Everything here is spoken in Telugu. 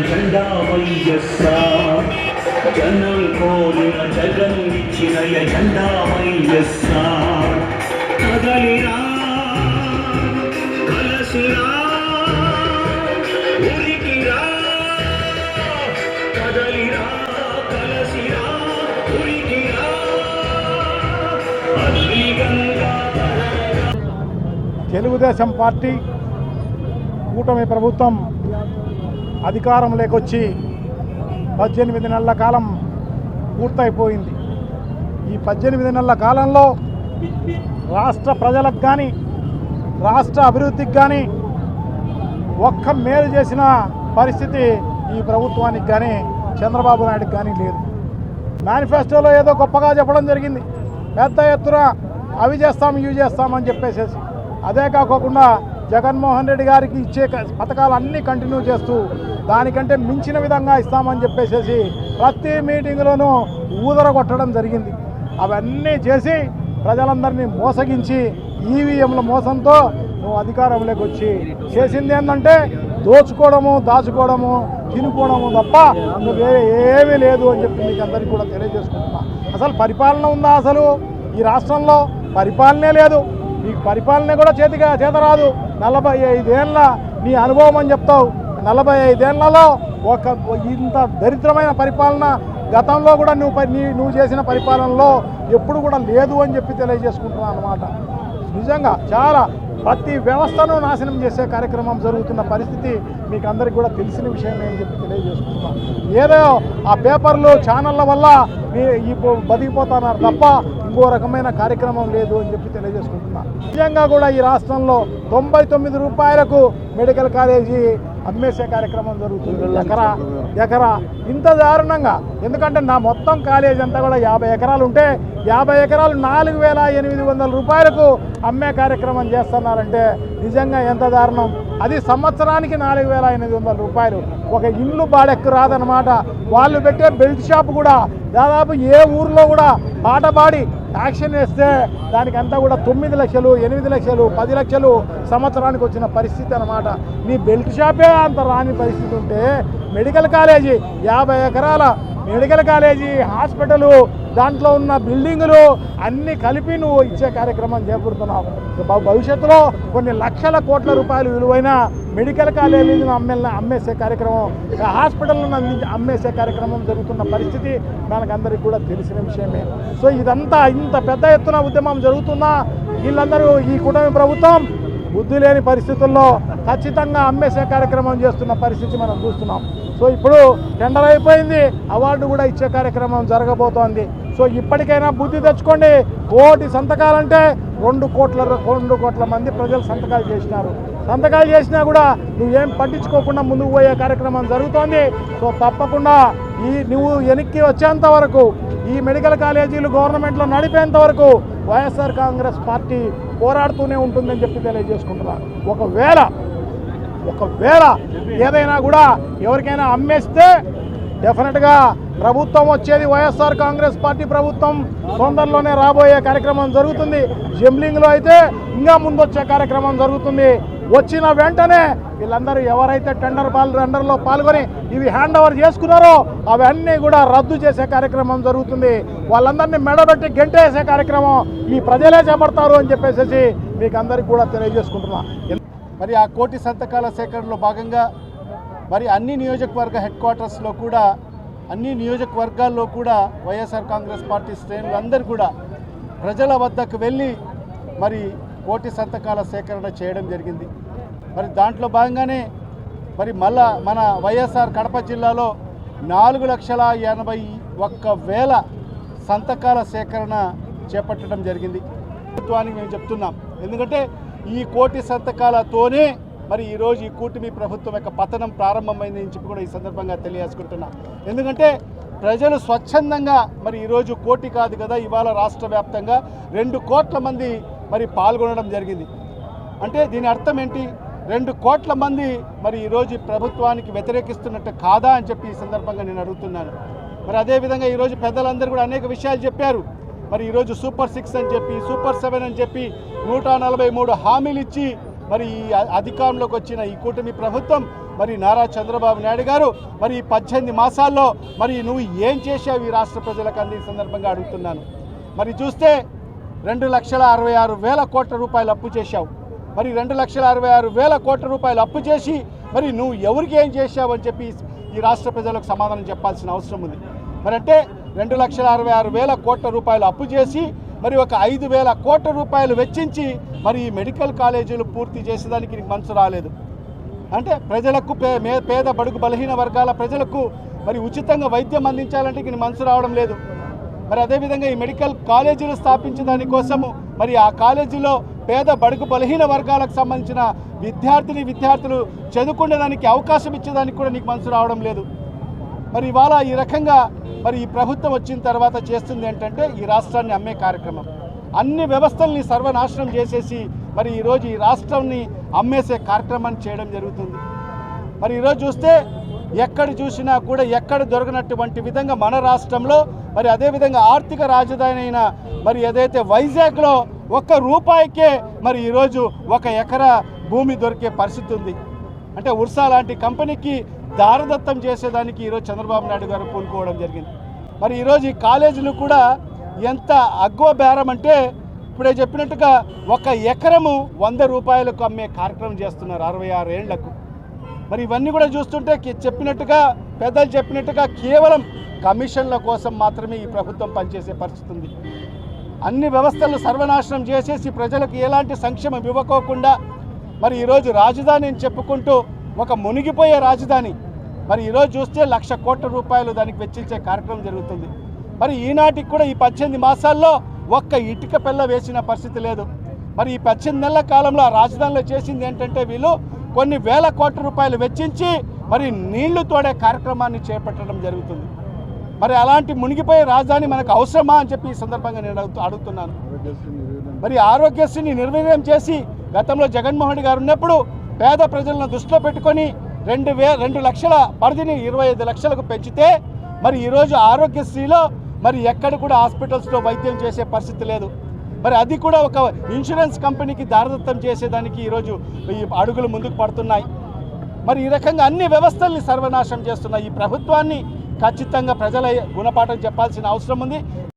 జెండా వైఎస్ఆర్ జనం కోరిన జగన్ ఇచ్చిన జెండా వైఎస్ఆర్ కదలిరా కలసిరా ఉరికిరా కదలిరా కలసిరా ఉరికిరా తెలుగుదేశం పార్టీ కూటమి ప్రభుత్వం అధికారంలోకి వచ్చి 18 నెలల కాలం పూర్తయిపోయింది. ఈ 18 నెలల కాలంలో రాష్ట్ర ప్రజలకు కానీ రాష్ట్ర అభివృద్ధికి కానీ ఒక్క మేలు చేసిన పరిస్థితి ఈ ప్రభుత్వానికి కానీ చంద్రబాబు నాయుడుకి కానీ లేదు. మేనిఫెస్టోలో ఏదో గొప్పగా చెప్పడం జరిగింది, పెద్ద ఎత్తున అవి చేస్తాం ఇవి చేస్తామని చెప్పేసేసి. అదే కాకుండా జగన్మోహన్ రెడ్డి గారికి ఇచ్చే పథకాలన్నీ కంటిన్యూ చేస్తూ దానికంటే మించిన విధంగా ఇస్తామని చెప్పేసి ప్రతి మీటింగ్లోనూ ఊదరగొట్టడం జరిగింది. అవన్నీ చేసి ప్రజలందరినీ మోసగించి ఈవీఎంల మోసంతో నువ్వు అధికారంలోకి వచ్చి చేసింది ఏంటంటే దోచుకోవడము, దాచుకోవడము, తినుకోవడము తప్ప నువ్వు వేరే ఏమీ లేదు అని చెప్పి మీకు అందరికీ కూడా తెలియజేసుకుంటున్నా. అసలు పరిపాలన ఉందా? అసలు ఈ రాష్ట్రంలో పరిపాలనే లేదు. నీకు పరిపాలన కూడా చేతరాదు. 45 ఏళ్ళ నీ అనుభవం అని చెప్తావు. 45 ఏళ్లలో ఇంత దరిద్రమైన పరిపాలన గతంలో కూడా నువ్వు చేసిన పరిపాలనలో ఎప్పుడు కూడా లేదు అని చెప్పి తెలియజేసుకుంటున్నాను అన్నమాట. నిజంగా చాలా ప్రతి వ్యవస్థను నాశనం చేసే కార్యక్రమం జరుగుతున్న పరిస్థితి మీకు అందరికీ కూడా తెలిసిన విషయమే అని చెప్పి తెలియజేసుకుంటున్నాను. ఏదో ఆ పేపర్లు ఛానళ్ళ వల్ల బతికిపోతున్నారు తప్ప ఇంకో రకమైన కార్యక్రమం లేదు అని చెప్పి తెలియజేసుకుంటున్నా. నిజంగా కూడా ఈ రాష్ట్రంలో 99 రూపాయలకు మెడికల్ కాలేజీ అమ్మేసే కార్యక్రమం జరుగుతుంది. ఎకరా ఇంత దారుణంగా. ఎందుకంటే నా మొత్తం కాలేజీ అంతా కూడా 50 ఎకరాలు ఉంటే 50 ఎకరాలు 4,800 రూపాయలకు అమ్మే కార్యక్రమం చేస్తున్నారంటే నిజంగా ఎంత దారుణం. అది సంవత్సరానికి 4,800 రూపాయలు. ఒక ఇల్లు బాడెక్కు రాదనమాట. వాళ్ళు పెట్టే బెల్ట్ షాప్ కూడా దాదాపు ఏ ఊర్లో కూడా పాట పాడి యాక్షన్ వేస్తే దానికంతా కూడా 9 లక్షలు, 8 లక్షలు, 10 లక్షలు సంవత్సరానికి వచ్చిన పరిస్థితి అనమాట. నీ బెల్ట్ షాపే అంత రాని పరిస్థితి ఉంటే మెడికల్ కాలేజీ 50 ఎకరాల మెడికల్ కాలేజీ, హాస్పిటలు, దాంట్లో ఉన్న బిల్డింగులు అన్నీ కలిపి నువ్వు ఇచ్చే కార్యక్రమం చేపడుతున్నావు. భవిష్యత్తులో కొన్ని లక్షల కోట్ల రూపాయలు విలువైన మెడికల్ కాలేజీలను అమ్మేసే కార్యక్రమం, హాస్పిటల్ను అమ్మేసే కార్యక్రమం జరుగుతున్న పరిస్థితి మనకందరికీ కూడా తెలిసిన విషయమే. సో ఇదంతా ఇంత పెద్ద ఎత్తున ఉద్యమం జరుగుతున్నా వీళ్ళందరూ ఈ కూటమి ప్రభుత్వం బుద్ధి లేని పరిస్థితుల్లో ఖచ్చితంగా అమ్మేసే కార్యక్రమం చేస్తున్న పరిస్థితి మనం చూస్తున్నాం. సో ఇప్పుడు టెండర్ అయిపోయింది, అవార్డు కూడా ఇచ్చే కార్యక్రమం జరగబోతోంది. సో ఇప్పటికైనా బుద్ధి తెచ్చుకోండి. 1 సంతకాలంటే 2 కోట్ల మంది ప్రజలు సంతకాలు చేసినారు. సంతకాలు చేసినా కూడా నువ్వేం పట్టించుకోకుండా ముందుకు పోయే కార్యక్రమం జరుగుతోంది. సో తప్పకుండా నువ్వు వెనక్కి వచ్చేంత వరకు ఈ మెడికల్ కాలేజీలు గవర్నమెంట్లో నడిపేంత వరకు వైఎస్ఆర్ కాంగ్రెస్ పార్టీ పోరాడుతూనే ఉంటుందని చెప్పి తెలియజేసుకుంటున్నారు. ఒకవేళ ఏదైనా కూడా ఎవరికైనా అమ్మేస్తే డెఫినెట్గా ప్రభుత్వం వచ్చేది వైఎస్ఆర్ కాంగ్రెస్ పార్టీ ప్రభుత్వం తొందరలోనే రాబోయే కార్యక్రమం జరుగుతుంది. జంబ్లింగ్లో అయితే ఇంకా ముందొచ్చే కార్యక్రమం జరుగుతుంది. వచ్చిన వెంటనే వీళ్ళందరూ ఎవరైతే టెండర్లో పాల్గొని ఇవి హ్యాండ్ ఓవర్ చేసుకున్నారో అవన్నీ కూడా రద్దు చేసే కార్యక్రమం జరుగుతుంది. వాళ్ళందరినీ మెడబెట్టి గెంటేసే కార్యక్రమం ఈ ప్రజలే చేపడతారు అని చెప్పేసి మీకు అందరికీ కూడా తెలియజేసుకుంటున్నా. మరి ఆ కోటి సంతకాల సేకరణలో భాగంగా మరి అన్ని నియోజకవర్గ హెడ్ క్వార్టర్స్లో కూడా అన్ని నియోజకవర్గాల్లో కూడా వైఎస్ఆర్ కాంగ్రెస్ పార్టీ శ్రేణులు అందరూ కూడా ప్రజల వద్దకు వెళ్ళి మరి కోటి సంతకాల సేకరణ చేయడం జరిగింది. మరి దాంట్లో భాగంగానే మరి మళ్ళా మన వైఎస్ఆర్ కడప జిల్లాలో 4,81,000 సంతకాల సేకరణ చేపట్టడం జరిగింది. ప్రభుత్వానికి మేము చెప్తున్నాం, ఎందుకంటే ఈ కోటి సంతకాలతోనే మరి ఈరోజు ఈ కూటమి ప్రభుత్వం యొక్క పతనం ప్రారంభమైందని చెప్పి కూడా ఈ సందర్భంగా తెలియజేసుకుంటున్నాం. ఎందుకంటే ప్రజలు స్వచ్ఛందంగా మరి ఈరోజు కోటి కాదు కదా, ఇవాళ రాష్ట్ర వ్యాప్తంగా 2 కోట్ల మంది మరి పాల్గొనడం జరిగింది. అంటే దీని అర్థం ఏంటి? 2 కోట్ల మంది మరి ఈరోజు ప్రభుత్వానికి వ్యతిరేకిస్తున్నట్టు కాదా అని చెప్పి ఈ సందర్భంగా నేను అడుగుతున్నాను. మరి అదేవిధంగా ఈరోజు పెద్దలందరూ కూడా అనేక విషయాలు చెప్పారు. మరి ఈరోజు సూపర్ 6 అని చెప్పి సూపర్ 7 అని చెప్పి 143 హామీలు ఇచ్చి మరి ఈ అధికారంలోకి వచ్చిన ఈ కూటమి ప్రభుత్వం మరి నారా చంద్రబాబు నాయుడు గారు మరి 18 మాసాల్లో మరి నువ్వు ఏం చేశావు ఈ రాష్ట్ర ప్రజలకు అంది సందర్భంగా అడుగుతున్నాను. మరి చూస్తే 2,66,000 కోట్ల రూపాయలు అప్పు చేశావు. మరి 2,66,000 కోట్ల రూపాయలు అప్పు చేసి మరి నువ్వు ఎవరికి ఏం చేశావు అని చెప్పి ఈ రాష్ట్ర ప్రజలకు సమాధానం చెప్పాల్సిన అవసరం ఉంది. మరి అంటే 2,66,000 కోట్ల రూపాయలు అప్పు చేసి మరి ఒక 5,000 కోట్ల రూపాయలు వెచ్చించి మరి ఈ మెడికల్ కాలేజీలు పూర్తి చేసేదానికి నీకు మనసు రాలేదు. అంటే ప్రజలకు పేద బడుగు బలహీన వర్గాల ప్రజలకు మరి ఉచితంగా వైద్యం అందించాలంటే నీకు మనసు రావడం లేదు. మరి అదేవిధంగా ఈ మెడికల్ కాలేజీలు స్థాపించే దానికోసము మరి ఆ కాలేజీలో పేద బడుగు బలహీన వర్గాలకు సంబంధించిన విద్యార్థులు చదువుకునేదానికి అవకాశం ఇచ్చేదానికి కూడా నీకు మనసు రావడం లేదు. మరి ఇవాళ ఈ రకంగా మరి ఈ ప్రభుత్వం వచ్చిన తర్వాత చేస్తుంది ఏంటంటే ఈ రాష్ట్రాన్ని అమ్మే కార్యక్రమం. అన్ని వ్యవస్థల్ని సర్వనాశనం చేసేసి మరి ఈరోజు ఈ రాష్ట్రాన్ని అమ్మేసే కార్యక్రమాన్ని చేయడం జరుగుతుంది. మరి ఈరోజు చూస్తే ఎక్కడ చూసినా కూడా ఎక్కడ దొరకనటువంటి విధంగా మన రాష్ట్రంలో మరి అదేవిధంగా ఆర్థిక రాజధాని అయిన మరి ఏదైతే వైజాగ్లో ₹1 మరి ఈరోజు 1 ఎకరా భూమి దొరికే పరిస్థితి ఉంది. అంటే ఉర్సా లాంటి కంపెనీకి దారదత్తం చేసేదానికి ఈరోజు చంద్రబాబు నాయుడు గారు పూనుకోవడం జరిగింది. మరి ఈరోజు ఈ కాలేజీలు కూడా ఎంత అగ్వ బేరం అంటే ఇప్పుడే చెప్పినట్టుగా 1 ఎకరము ₹100 అమ్మే కార్యక్రమం చేస్తున్నారు 66 ఏళ్లకు. మరి ఇవన్నీ కూడా చూస్తుంటే చెప్పినట్టుగా పెద్దలు చెప్పినట్టుగా కేవలం కమిషన్ల కోసం మాత్రమే ఈ ప్రభుత్వం పనిచేసే పరిస్థితి ఉంది. అన్ని వ్యవస్థలు సర్వనాశనం చేసేసి ప్రజలకు ఎలాంటి సంక్షేమం ఇవ్వకోకుండా మరి ఈరోజు రాజధాని అని చెప్పుకుంటూ ఒక మునిగిపోయే రాజధాని మరి ఈరోజు చూస్తే ₹1,00,000 కోట్ల దానికి వెచ్చించే కార్యక్రమం జరుగుతుంది. మరి ఈనాటికి కూడా ఈ 18 మాసాల్లో ఒక్క ఇటుక పిల్ల వేసిన పరిస్థితి లేదు. మరి ఈ 18 నెలల కాలంలో ఆ రాజధానిలో చేసింది ఏంటంటే వీళ్ళు కొన్ని వేల కోట్ల రూపాయలు వెచ్చించి మరి నీళ్లు తోడే కార్యక్రమాన్ని చేపట్టడం జరుగుతుంది. మరి అలాంటి మునిగిపోయే రాజధాని మనకు అవసరమా అని చెప్పి ఈ సందర్భంగా నేను అడుగుతున్నాను. మరి ఆరోగ్యశ్రీని నిర్వీర్యం చేసి గతంలో జగన్మోహన్ రెడ్డి గారు ఉన్నప్పుడు పేద ప్రజలను దృష్టిలో పెట్టుకొని 2 లక్షల పరిధిని 25 లక్షలకు పెంచితే మరి ఈరోజు ఆరోగ్యశ్రీలో మరి ఎక్కడ కూడా హాస్పిటల్స్లో వైద్యం చేసే పరిస్థితి లేదు. మరి అది కూడా ఒక ఇన్సూరెన్స్ కంపెనీకి దారదత్తం చేసేదానికి ఈరోజు ఈ అడుగులు ముందుకు పడుతున్నాయి. మరి ఈ రకంగా అన్ని వ్యవస్థల్ని సర్వనాశనం చేస్తున్న ఈ ప్రభుత్వాన్ని ఖచ్చితంగా ప్రజల గుణపాఠం చెప్పాల్సిన అవసరం ఉంది.